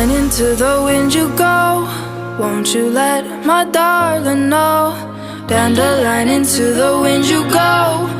Dandelion into the wind you go. Won't you let my darling know? Dandelion into the wind you go.